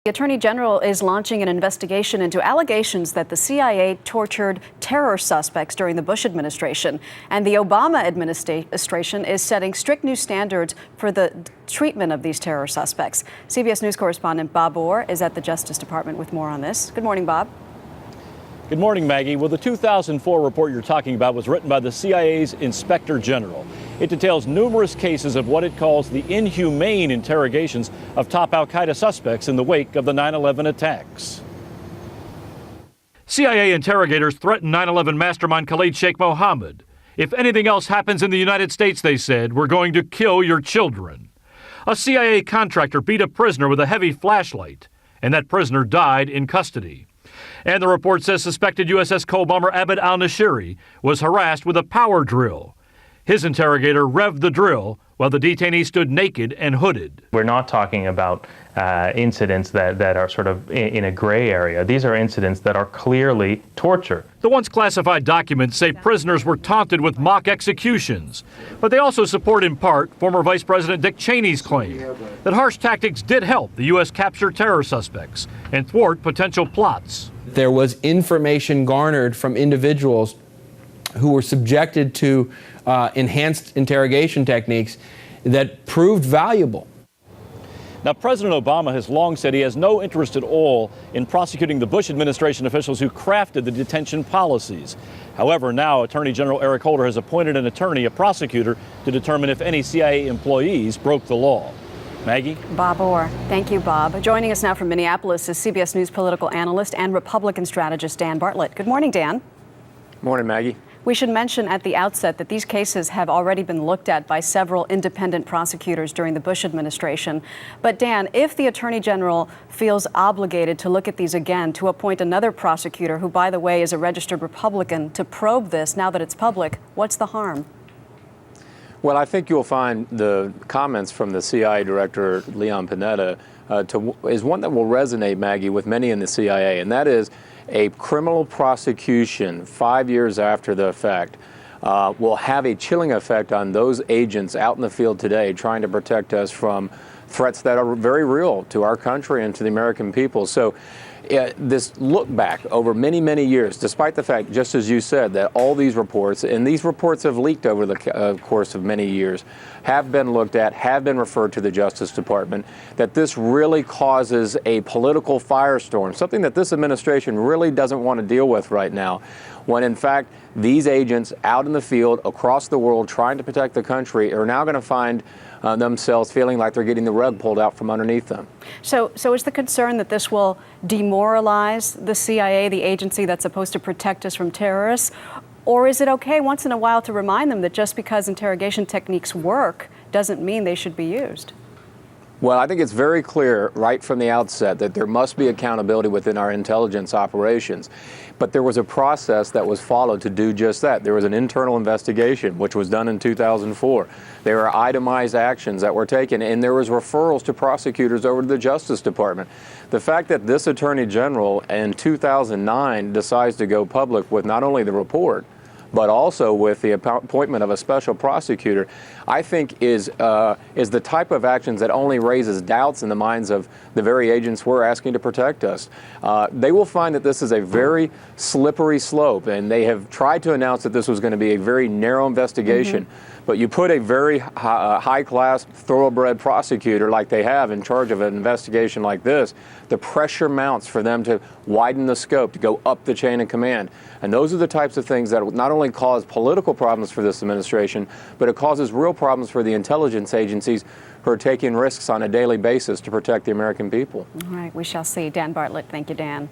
The Attorney General is launching an investigation into allegations that the CIA tortured terror suspects during the Bush administration. And the Obama administration is setting strict new standards for the treatment of these terror suspects. CBS News correspondent Bob Orr is at the Justice Department with more on this. Good morning, Bob. Good morning, Maggie. Well, the 2004 report you're talking about was written by the CIA's Inspector General. It details numerous cases of what it calls the inhumane interrogations of top al-Qaeda suspects in the wake of the 9/11 attacks. CIA interrogators threatened 9/11 mastermind Khalid Sheikh Mohammed. If anything else happens in the United States, they said, we're going to kill your children. A CIA contractor beat a prisoner with a heavy flashlight, and that prisoner died in custody. And the report says suspected USS Cole bomber Abed al-Nashiri was harassed with a power drill. His interrogator revved the drill while the detainee stood naked and hooded. We're not talking about incidents that are sort of in a gray area. These are incidents that are clearly torture. The once classified documents say prisoners were taunted with mock executions, but they also support in part former Vice President Dick Cheney's claim that harsh tactics did help the U.S. capture terror suspects and thwart potential plots. There was information garnered from individuals who were subjected to enhanced interrogation techniques that proved valuable. Now, President Obama has long said he has no interest at all in prosecuting the Bush administration officials who crafted the detention policies. However, now Attorney General Eric Holder has appointed an attorney, a prosecutor, to determine if any CIA employees broke the law. Maggie? Bob Orr. Thank you, Bob. Joining us now from Minneapolis is CBS News political analyst and Republican strategist Dan Bartlett. Good morning, Dan. Morning, Maggie. We should mention at the outset that these cases have already been looked at by several independent prosecutors during the Bush administration. But Dan, if the Attorney General feels obligated to look at these again, to appoint another prosecutor, who, by the way, is a registered Republican, to probe this now that it's public, what's the harm? Well, I think you'll find the comments from the CIA Director, Leon Panetta, is one that will resonate, Maggie, with many in the CIA, and that is a criminal prosecution 5 years after the fact will have a chilling effect on those agents out in the field today trying to protect us from threats that are very real to our country and to the American people. So this look back over many, many years, despite the fact, just as you said, that all these reports, and these reports have leaked over the course of many years, have been looked at, have been referred to the Justice Department, that this really causes a political firestorm, something that this administration really doesn't want to deal with right now, when in fact these agents out in the field across the world trying to protect the country are now going to find themselves feeling like they're getting the rug pulled out from underneath them. So is the concern that this will demoralize the CIA, the agency that's supposed to protect us from terrorists? Or is it okay once in a while to remind them that just because interrogation techniques work doesn't mean they should be used? Well, I think it's very clear right from the outset that there must be accountability within our intelligence operations. But there was a process that was followed to do just that. There was an internal investigation, which was done in 2004. There were itemized actions that were taken, and there was referrals to prosecutors over to the Justice Department. The fact that this Attorney General in 2009 decides to go public with not only the report, but also with the appointment of a special prosecutor, I think is the type of actions that only raises doubts in the minds of the very agents we're asking to protect us. They will find that this is a very slippery slope, and they have tried to announce that this was going to be a very narrow investigation. But you put a very high-class, thoroughbred prosecutor like they have in charge of an investigation like this, the pressure mounts for them to widen the scope, to go up the chain of command. And those are the types of things that not only cause political problems for this administration, but it causes real problems for the intelligence agencies who are taking risks on a daily basis to protect the American people. All right, we shall see. Dan Bartlett, thank you, Dan.